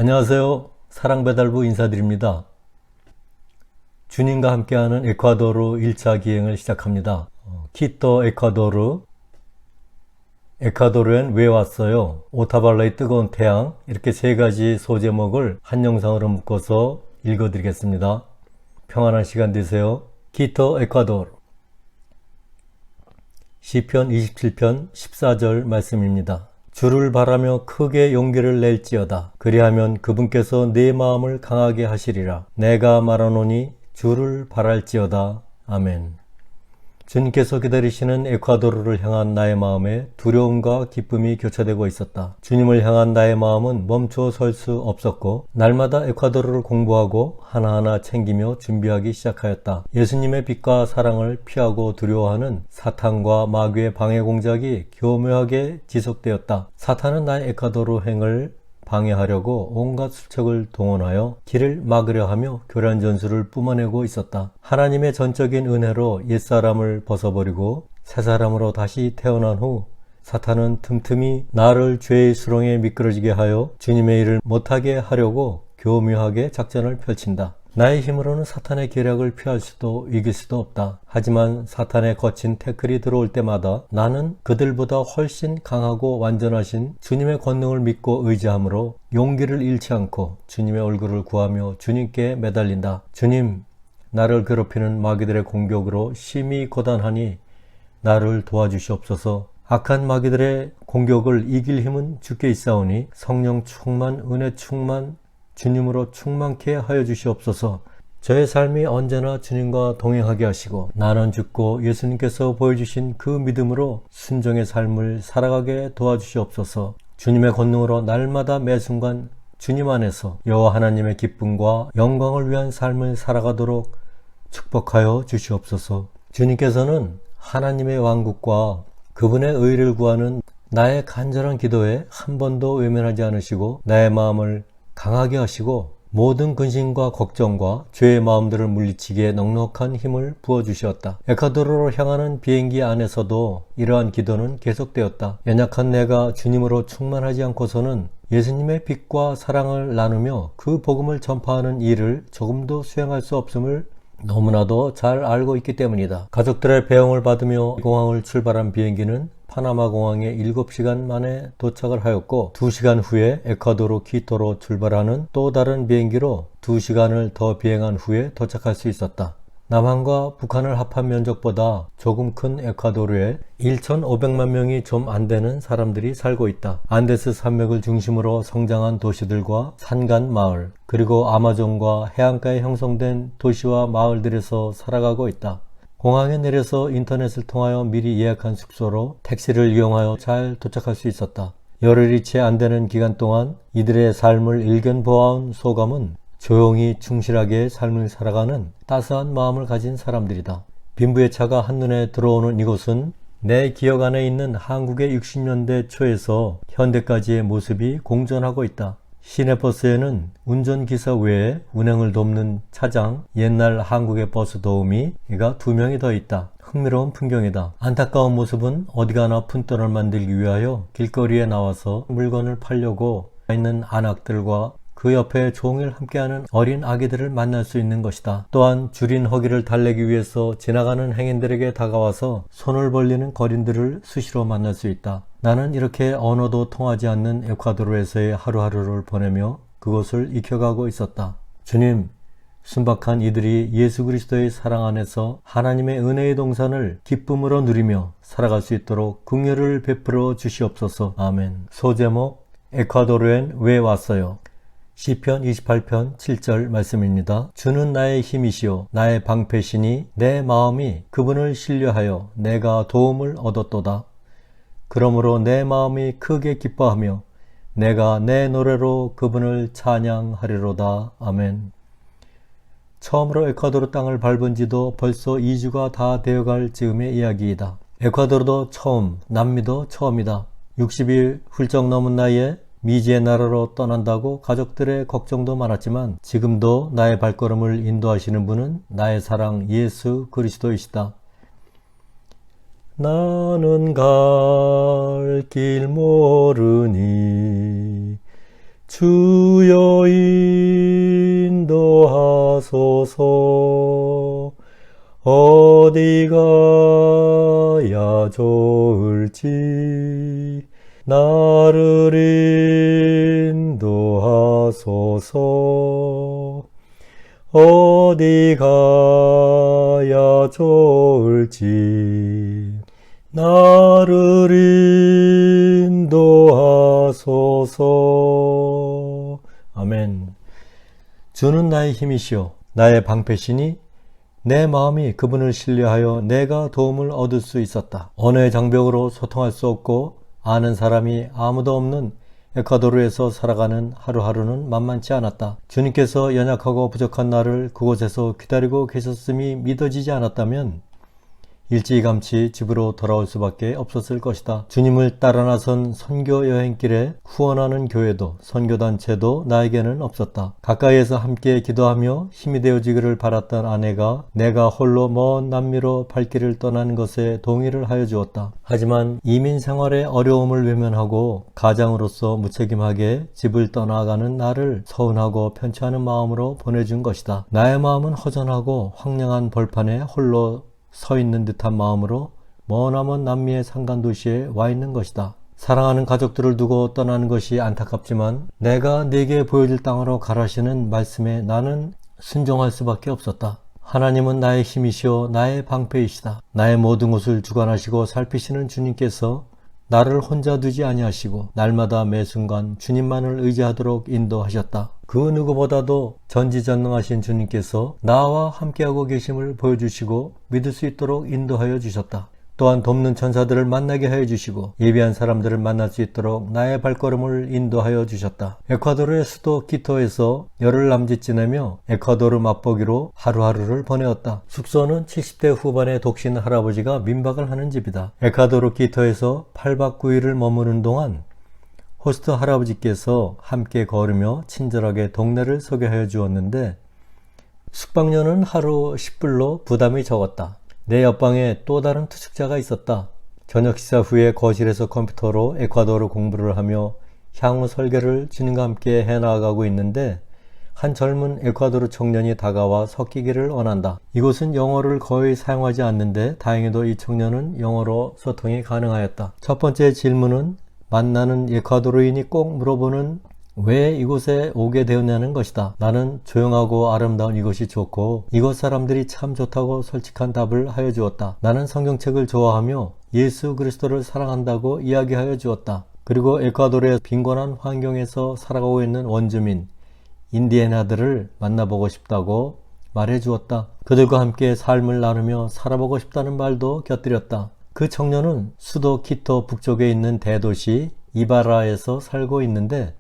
안녕하세요. 사랑배달부 인사드립니다. 주님과 함께하는 에콰도르 1차 기행을 시작합니다. 키토 에콰도르. 에콰도르엔 왜 왔어요? 오타발라의 뜨거운 태양. 이렇게 세 가지 소제목을 한 영상으로 묶어서 읽어드리겠습니다. 평안한 시간 되세요. 키토 에콰도르. 시편 27편 14절 말씀입니다. 주를 바라며 크게 용기를 낼지어다. 그리하면 그분께서 내 마음을 강하게 하시리라. 내가 말하노니 주를 바랄지어다. 아멘. 주님께서 기다리시는 에콰도르를 향한 나의 마음에 두려움과 기쁨이 교차되고 있었다. 주님을 향한 나의 마음은 멈춰 설 수 없었고 날마다 에콰도르를 공부하고 하나하나 챙기며 준비하기 시작하였다. 예수님의 빛과 사랑을 피하고 두려워하는 사탄과 마귀의 방해 공작이 교묘하게 지속되었다. 사탄은 나의 에콰도르 행을 방해하려고 온갖 수척을 동원하여 길을 막으려 하며 교란 전술을 뿜어내고 있었다. 하나님의 전적인 은혜로 옛사람을 벗어버리고 새사람으로 다시 태어난 후 사탄은 틈틈이 나를 죄의 수렁에 미끄러지게 하여 주님의 일을 못하게 하려고 교묘하게 작전을 펼친다. 나의 힘으로는 사탄의 계략을 피할 수도 이길 수도 없다. 하지만 사탄의 거친 태클이 들어올 때마다 나는 그들보다 훨씬 강하고 완전하신 주님의 권능을 믿고 의지함으로 용기를 잃지 않고 주님의 얼굴을 구하며 주님께 매달린다. 주님, 나를 괴롭히는 마귀들의 공격으로 심히 고단하니 나를 도와주시옵소서. 악한 마귀들의 공격을 이길 힘은 주께 있사오니 성령 충만, 은혜 충만, 주님으로 충만케 하여 주시옵소서. 저의 삶이 언제나 주님과 동행하게 하시고 나는 죽고 예수님께서 보여주신 그 믿음으로 순종의 삶을 살아가게 도와주시옵소서. 주님의 권능으로 날마다 매 순간 주님 안에서 여호와 하나님의 기쁨과 영광을 위한 삶을 살아가도록 축복하여 주시옵소서. 주님께서는 하나님의 왕국과 그분의 의를 구하는 나의 간절한 기도에 한 번도 외면하지 않으시고 나의 마음을 강하게 하시고 모든 근심과 걱정과 죄의 마음들을 물리치기에 넉넉한 힘을 부어주셨다. 에콰도르로 향하는 비행기 안에서도 이러한 기도는 계속되었다. 연약한 내가 주님으로 충만하지 않고서는 예수님의 빛과 사랑을 나누며 그 복음을 전파하는 일을 조금도 수행할 수 없음을 너무나도 잘 알고 있기 때문이다. 가족들의 배웅을 받으며 공항을 출발한 비행기는 파나마 공항에 7시간 만에 도착을 하였고 2시간 후에 에콰도르 키토로 출발하는 또 다른 비행기로 2시간을 더 비행한 후에 도착할 수 있었다. 남한과 북한을 합한 면적보다 조금 큰 에콰도르에 1,500만 명이 좀 안 되는 사람들이 살고 있다. 안데스 산맥을 중심으로 성장한 도시들과 산간 마을, 그리고 아마존과 해안가에 형성된 도시와 마을들에서 살아가고 있다. 공항에 내려서 인터넷을 통하여 미리 예약한 숙소로 택시를 이용하여 잘 도착할 수 있었다. 열흘이 채 안 되는 기간 동안 이들의 삶을 일견 보아온 소감은 조용히 충실하게 삶을 살아가는 따스한 마음을 가진 사람들이다. 빈부의 차가 한눈에 들어오는 이곳은 내 기억 안에 있는 한국의 60년대 초에서 현대까지의 모습이 공존하고 있다. 시내버스에는 운전기사 외에 운행을 돕는 차장, 옛날 한국의 버스 도우미가 2명이 더 있다. 흥미로운 풍경이다. 안타까운 모습은 어디 가나 푼돈을 만들기 위하여 길거리에 나와서 물건을 팔려고 있는 안악들과 그 옆에 종일 함께하는 어린 아기들을 만날 수 있는 것이다. 또한 줄인 허기를 달래기 위해서 지나가는 행인들에게 다가와서 손을 벌리는 거린들을 수시로 만날 수 있다. 나는 이렇게 언어도 통하지 않는 에콰도르에서의 하루하루를 보내며 그곳을 익혀가고 있었다. 주님, 순박한 이들이 예수 그리스도의 사랑 안에서 하나님의 은혜의 동산을 기쁨으로 누리며 살아갈 수 있도록 긍휼을 베풀어 주시옵소서. 아멘. 소제목, 에콰도르엔 왜 왔어요? 시편 28편 7절 말씀입니다. 주는 나의 힘이시오 나의 방패시니 내 마음이 그분을 신뢰하여 내가 도움을 얻었도다. 그러므로 내 마음이 크게 기뻐하며 내가 내 노래로 그분을 찬양하리로다. 아멘. 처음으로 에콰도르 땅을 밟은 지도 벌써 2주가 다 되어갈 즈음의 이야기이다. 에콰도르도 처음, 남미도 처음이다. 60이 훌쩍 넘은 나이에 미지의 나라로 떠난다고 가족들의 걱정도 많았지만 지금도 나의 발걸음을 인도하시는 분은 나의 사랑 예수 그리스도이시다. 나는 갈 길 모르니 주여 하소서. 어디 가야 좋을지 나를 인도하소서. 어디 가야 좋을지 나를 인도하소서. 아멘. 주는 나의 힘이시요 나의 방패시니 내 마음이 그분을 신뢰하여 내가 도움을 얻을 수 있었다. 언어의 장벽으로 소통할 수 없고 아는 사람이 아무도 없는 에콰도르에서 살아가는 하루하루는 만만치 않았다. 주님께서 연약하고 부족한 나를 그곳에서 기다리고 계셨음이 믿어지지 않았다면 일찌감치 집으로 돌아올 수밖에 없었을 것이다. 주님을 따라 나선 선교 여행길에 후원하는 교회도 선교단체도 나에게는 없었다. 가까이에서 함께 기도하며 힘이 되어지기를 바랐던 아내가 내가 홀로 먼 남미로 발길을 떠나는 것에 동의를 하여 주었다. 하지만 이민 생활의 어려움을 외면하고 가장으로서 무책임하게 집을 떠나가는 나를 서운하고 편치 않은 마음으로 보내준 것이다. 나의 마음은 허전하고 황량한 벌판에 홀로 서 있는 듯한 마음으로 머나먼 남미의 산간 도시에 와 있는 것이다. 사랑하는 가족들을 두고 떠나는 것이 안타깝지만 내가 네게 보여줄 땅으로 가라시는 말씀에 나는 순종할 수밖에 없었다. 하나님은 나의 힘이시오 나의 방패이시다. 나의 모든 것을 주관하시고 살피시는 주님께서 나를 혼자 두지 아니하시고 날마다 매 순간 주님만을 의지하도록 인도하셨다. 그 누구보다도 전지전능하신 주님께서 나와 함께하고 계심을 보여주시고 믿을 수 있도록 인도하여 주셨다. 또한 돕는 천사들을 만나게 하여 주시고 예비한 사람들을 만날 수 있도록 나의 발걸음을 인도하여 주셨다. 에콰도르의 수도 키토에서 열흘 남짓 지내며 에콰도르 맛보기로 하루하루를 보내었다. 숙소는 70대 후반의 독신 할아버지가 민박을 하는 집이다. 에콰도르 키토에서 8박 9일을 머무는 동안 호스트 할아버지께서 함께 걸으며 친절하게 동네를 소개하여 주었는데 숙박료는 하루 10불로 부담이 적었다. 내 옆방에 또 다른 투숙자가 있었다. 저녁 식사 후에 거실에서 컴퓨터로 에콰도르 공부를 하며 향후 설계를 주님과 함께 해나가고 있는데 한 젊은 에콰도르 청년이 다가와 섞이기를 원한다. 이곳은 영어를 거의 사용하지 않는데 다행히도 이 청년은 영어로 소통이 가능하였다. 첫 번째 질문은 만나는 에콰도르인이 꼭 물어보는 왜 이곳에 오게 되었냐는 것이다. 나는 조용하고 아름다운 이곳이 좋고 이곳 사람들이 참 좋다고 솔직한 답을 하여 주었다. 나는 성경책을 좋아하며 예수 그리스도를 사랑한다고 이야기하여 주었다. 그리고 에콰도르의 빈곤한 환경에서 살아가고 있는 원주민 인디애나들을 만나보고 싶다고 말해 주었다. 그들과 함께 삶을 나누며 살아보고 싶다는 말도 곁들였다. 그 청년은 수도 키토 북쪽에 있는 대도시 이바라에서 살고 있는데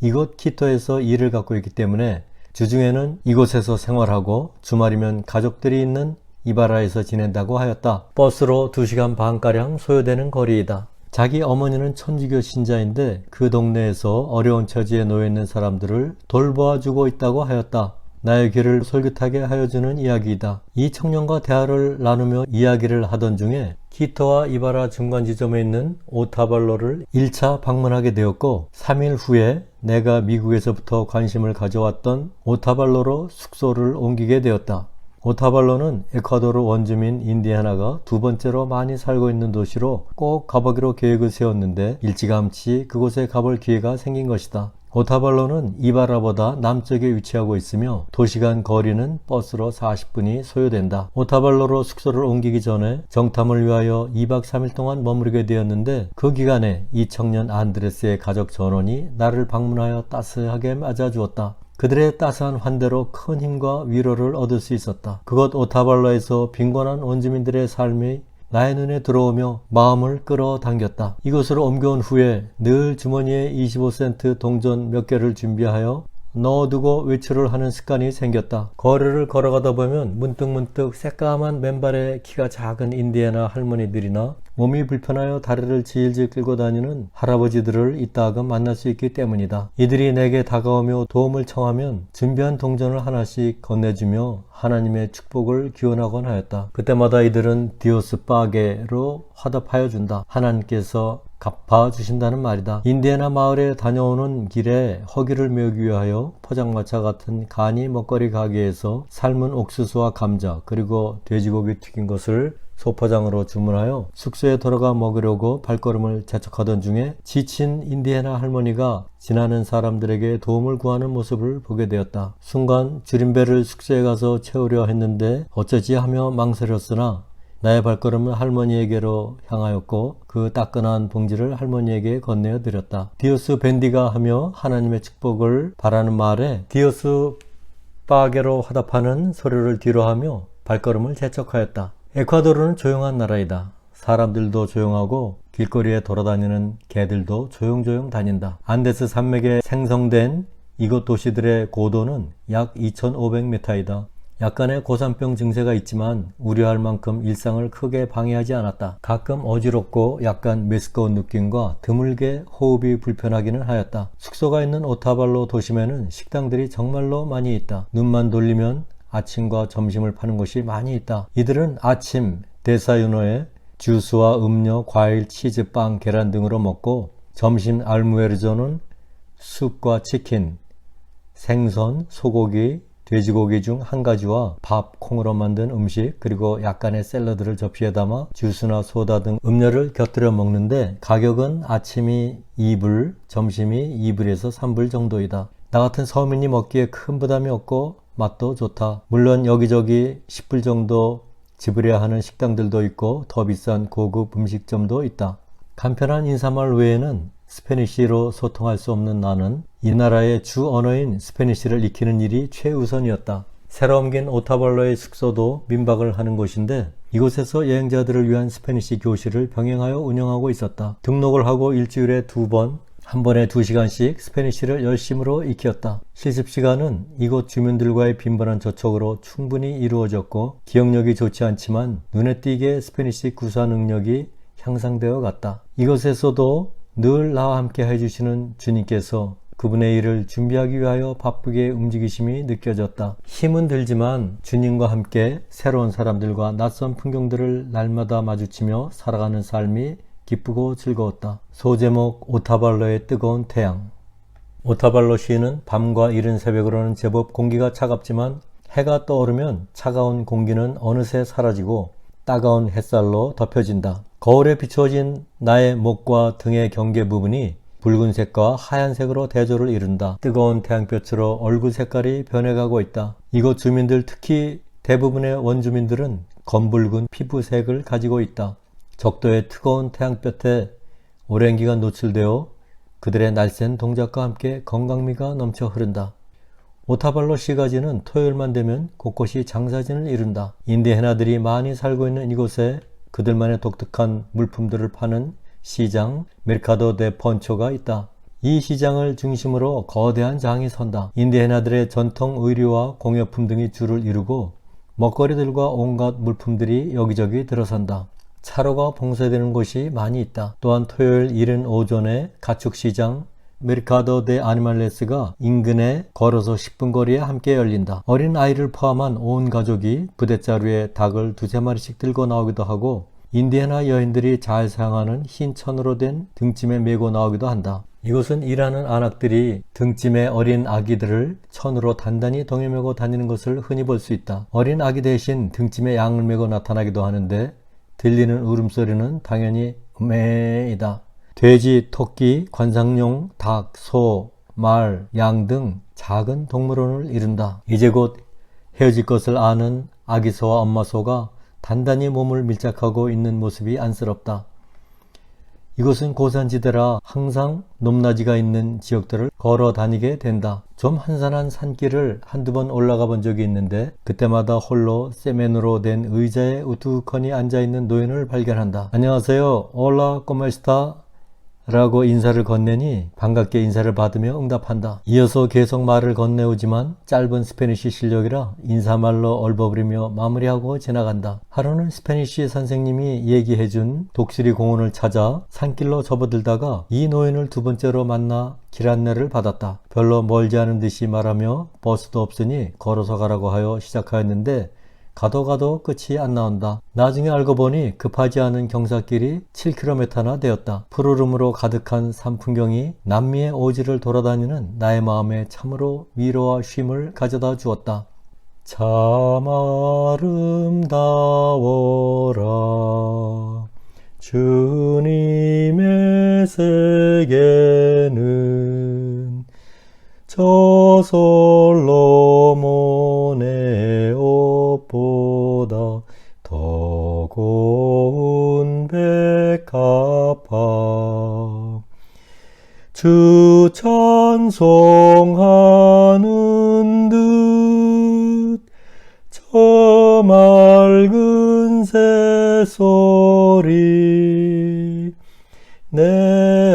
이곳 키토에서 일을 갖고 있기 때문에 주중에는 이곳에서 생활하고 주말이면 가족들이 있는 이바라에서 지낸다고 하였다. 버스로 2시간 반가량 소요되는 거리이다. 자기 어머니는 천주교 신자인데 그 동네에서 어려운 처지에 놓여 있는 사람들을 돌보아주고 있다고 하였다. 나의 귀를 솔깃하게 하여주는 이야기이다. 이 청년과 대화를 나누며 이야기를 하던 중에 키토와 이바라 중간 지점에 있는 오타발로를 1차 방문하게 되었고 3일 후에 내가 미국에서부터 관심을 가져왔던 오타발로로 숙소를 옮기게 되었다. 오타발로는 에콰도르 원주민 인디애나가 두 번째로 많이 살고 있는 도시로 꼭 가보기로 계획을 세웠는데 일찌감치 그곳에 가볼 기회가 생긴 것이다. 오타발로는 이바라보다 남쪽에 위치하고 있으며 도시간 거리는 버스로 40분이 소요된다. 오타발로로 숙소를 옮기기 전에 정탐을 위하여 2박 3일 동안 머무르게 되었는데 그 기간에 이 청년 안드레스의 가족 전원이 나를 방문하여 따스하게 맞아주었다. 그들의 따스한 환대로 큰 힘과 위로를 얻을 수 있었다. 그곳 오타발로에서 빈곤한 원주민들의 삶이 나의 눈에 들어오며 마음을 끌어당겼다. 이곳으로 옮겨온 후에 늘 주머니에 25센트 동전 몇 개를 준비하여 넣어두고 외출을 하는 습관이 생겼다. 거리를 걸어가다 보면 문득문득 새까만 맨발에 키가 작은 인디애나 할머니들이나 몸이 불편하여 다리를 질질 끌고 다니는 할아버지들을 이따금 만날 수 있기 때문이다. 이들이 내게 다가오며 도움을 청하면 준비한 동전을 하나씩 건네주며 하나님의 축복을 기원하곤 하였다. 그때마다 이들은 디오스 빠게로 화답하여 준다. 하나님께서 갚아주신다는 말이다. 인디애나 마을에 다녀오는 길에 허기를 메우기 위하여 포장마차 같은 간이 먹거리 가게에서 삶은 옥수수와 감자 그리고 돼지고기 튀긴 것을 소포장으로 주문하여 숙소에 돌아가 먹으려고 발걸음을 재촉하던 중에 지친 인디애나 할머니가 지나는 사람들에게 도움을 구하는 모습을 보게 되었다. 순간 줄임배를 숙소에 가서 채우려 했는데 어쩌지 하며 망설였으나 나의 발걸음은 할머니에게로 향하였고 그 따끈한 봉지를 할머니에게 건네어 드렸다. 디오스 벤디가 하며 하나님의 축복을 바라는 말에 디오스 빠게로 화답하는 소리를 뒤로하며 발걸음을 재촉하였다. 에콰도르는 조용한 나라이다. 사람들도 조용하고 길거리에 돌아다니는 개들도 조용조용 다닌다. 안데스 산맥에 생성된 이곳 도시들의 고도는 약 2500m이다. 약간의 고산병 증세가 있지만 우려할 만큼 일상을 크게 방해하지 않았다. 가끔 어지럽고 약간 메스꺼운 느낌과 드물게 호흡이 불편하기는 하였다. 숙소가 있는 오타발로 도심에는 식당들이 정말로 많이 있다. 눈만 돌리면 아침과 점심을 파는 곳이 많이 있다. 이들은 아침 데사유노에 주스와 음료, 과일, 치즈, 빵, 계란 등으로 먹고 점심 알무에르조는 숲과 치킨, 생선, 소고기, 돼지고기 중 한 가지와 밥, 콩으로 만든 음식 그리고 약간의 샐러드를 접시에 담아 주스나 소다 등 음료를 곁들여 먹는데 가격은 아침이 2불, 점심이 2불에서 3불 정도이다. 나 같은 서민이 먹기에 큰 부담이 없고 맛도 좋다. 물론 여기저기 10불 정도 지불해야 하는 식당들도 있고 더 비싼 고급 음식점도 있다. 간편한 인사말 외에는 스페니쉬로 소통할 수 없는 나는 이 나라의 주 언어인 스페니쉬를 익히는 일이 최우선이었다. 새로 옮긴 오타발로의 숙소도 민박을 하는 곳인데 이곳에서 여행자들을 위한 스페니쉬 교실을 병행하여 운영하고 있었다. 등록을 하고 일주일에 2번, 한 번에 2시간씩 스페니쉬를 열심으로 익혔다. 실습시간은 이곳 주민들과의 빈번한 접촉으로 충분히 이루어졌고 기억력이 좋지 않지만 눈에 띄게 스페니쉬 구사 능력이 향상되어 갔다. 이곳에서도 늘 나와 함께 해주시는 주님께서 그분의 일을 준비하기 위하여 바쁘게 움직이심이 느껴졌다. 힘은 들지만 주님과 함께 새로운 사람들과 낯선 풍경들을 날마다 마주치며 살아가는 삶이 기쁘고 즐거웠다. 소제목 오타발로의 뜨거운 태양. 오타발로 시는 밤과 이른 새벽으로는 제법 공기가 차갑지만 해가 떠오르면 차가운 공기는 어느새 사라지고 따가운 햇살로 덮여진다. 거울에 비추어진 나의 목과 등의 경계 부분이 붉은색과 하얀색으로 대조를 이룬다. 뜨거운 태양볕으로 얼굴 색깔이 변해가고 있다. 이곳 주민들 특히 대부분의 원주민들은 검붉은 피부색을 가지고 있다. 적도의 뜨거운 태양볕에 오랜 기간 노출되어 그들의 날쌘 동작과 함께 건강미가 넘쳐 흐른다. 오타발로 시가지는 토요일만 되면 곳곳이 장사진을 이룬다. 인디애나들이 많이 살고 있는 이곳에 그들만의 독특한 물품들을 파는 시장 메르카도 데 폰초가 있다. 이 시장을 중심으로 거대한 장이 선다. 인디애나들의 전통 의류와 공예품 등이 줄을 이루고 먹거리들과 온갖 물품들이 여기저기 들어선다. 차로가 봉쇄되는 곳이 많이 있다. 또한 토요일 이른 오전에 가축시장 메르카도 데 아니말레스가 인근에 걸어서 10분 거리에 함께 열린다. 어린 아이를 포함한 온 가족이 부대자루에 닭을 2~3마리씩 들고 나오기도 하고 인디애나 여인들이 잘 사용하는 흰 천으로 된 등짐에 메고 나오기도 한다. 이곳은 일하는 안악들이 등짐에 어린 아기들을 천으로 단단히 동여매고 다니는 것을 흔히 볼 수 있다. 어린 아기 대신 등짐에 양을 메고 나타나기도 하는데 들리는 울음소리는 당연히 음에이다. 돼지, 토끼, 관상용, 닭, 소, 말, 양 등 작은 동물원을 이룬다. 이제 곧 헤어질 것을 아는 아기 소와 엄마 소가 단단히 몸을 밀착하고 있는 모습이 안쓰럽다. 이곳은 고산지대라 항상 높낮이가 있는 지역들을 걸어 다니게 된다. 좀 한산한 산길을 한두 번 올라가 본 적이 있는데 그때마다 홀로 세멘으로 된 의자에 우두커니 앉아있는 노인을 발견한다. 안녕하세요. 올라 꼬메스타 라고 인사를 건네니 반갑게 인사를 받으며 응답한다. 이어서 계속 말을 건네오지만 짧은 스페니쉬 실력이라 인사말로 얼버무리며 마무리하고 지나간다. 하루는 스페니쉬 선생님이 얘기해준 독수리 공원을 찾아 산길로 접어들다가 이 노인을 두 번째로 만나 길 안내를 받았다. 별로 멀지 않은 듯이 말하며 버스도 없으니 걸어서 가라고 하여 시작하였는데 가도 가도 끝이 안 나온다. 나중에 알고 보니 급하지 않은 경사길이 7km나 되었다. 푸르름으로 가득한 산 풍경이 남미의 오지를 돌아다니는 나의 마음에 참으로 위로와 쉼을 가져다 주었다. 참 아름다워라 주님의 세계는 저 솔로몬의 옷보다 더 고운 백합화 주 찬송하는 듯 저 맑은 새소리 내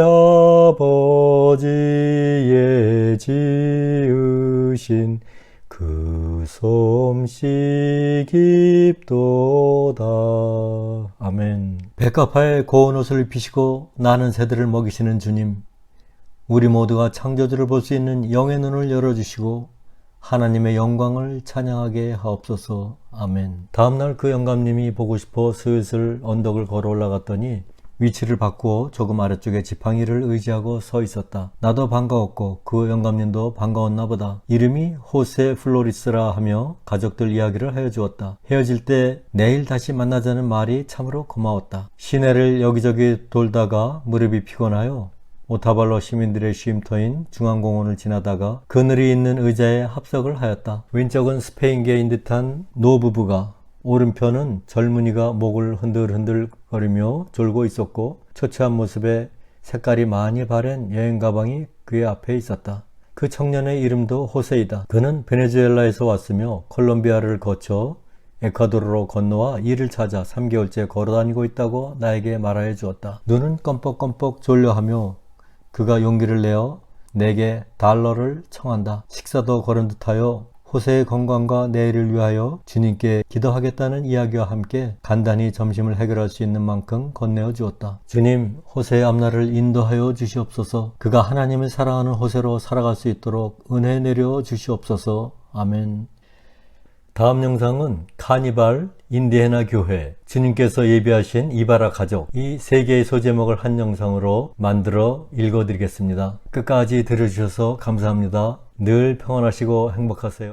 아버지의 지으신 그 솜씨 깊도다. 아멘. 백합화에 고운 옷을 입히시고 나는 새들을 먹이시는 주님, 우리 모두가 창조주를 볼 수 있는 영의 눈을 열어주시고 하나님의 영광을 찬양하게 하옵소서. 아멘. 다음날 그 영감님이 보고 싶어 슬슬 언덕을 걸어 올라갔더니 위치를 바꾸어 조금 아래쪽에 지팡이를 의지하고 서 있었다. 나도 반가웠고 그 영감님도 반가웠나 보다. 이름이 호세 플로리스라 하며 가족들 이야기를 하여 주었다. 헤어질 때 내일 다시 만나자는 말이 참으로 고마웠다. 시내를 여기저기 돌다가 무릎이 피곤하여 오타발로 시민들의 쉼터인 중앙공원을 지나다가 그늘이 있는 의자에 합석을 하였다. 왼쪽은 스페인계인 듯한 노부부가, 오른편은 젊은이가 목을 흔들흔들 거리며 졸고 있었고 초췌한 모습에 색깔이 많이 바랜 여행 가방이 그의 앞에 있었다. 그 청년의 이름도 호세이다. 그는 베네수엘라에서 왔으며 콜롬비아를 거쳐 에콰도르로 건너와 일을 찾아 3개월째 걸어다니고 있다고 나에게 말하여 주었다. 눈은 껌뻑껌뻑 졸려하며 그가 용기를 내어 내게 달러를 청한다. 식사도 거른 듯하여 호세의 건강과 내일을 위하여 주님께 기도하겠다는 이야기와 함께 간단히 점심을 해결할 수 있는 만큼 건네어 주었다. 주님, 호세의 앞날을 인도하여 주시옵소서. 그가 하나님을 사랑하는 호세로 살아갈 수 있도록 은혜 내려 주시옵소서. 아멘. 다음 영상은 카니발, 인디애나 교회, 주님께서 예비하신 이바라 가족, 이 세 개의 소제목을 한 영상으로 만들어 읽어드리겠습니다. 끝까지 들어주셔서 감사합니다. 늘 평안하시고 행복하세요.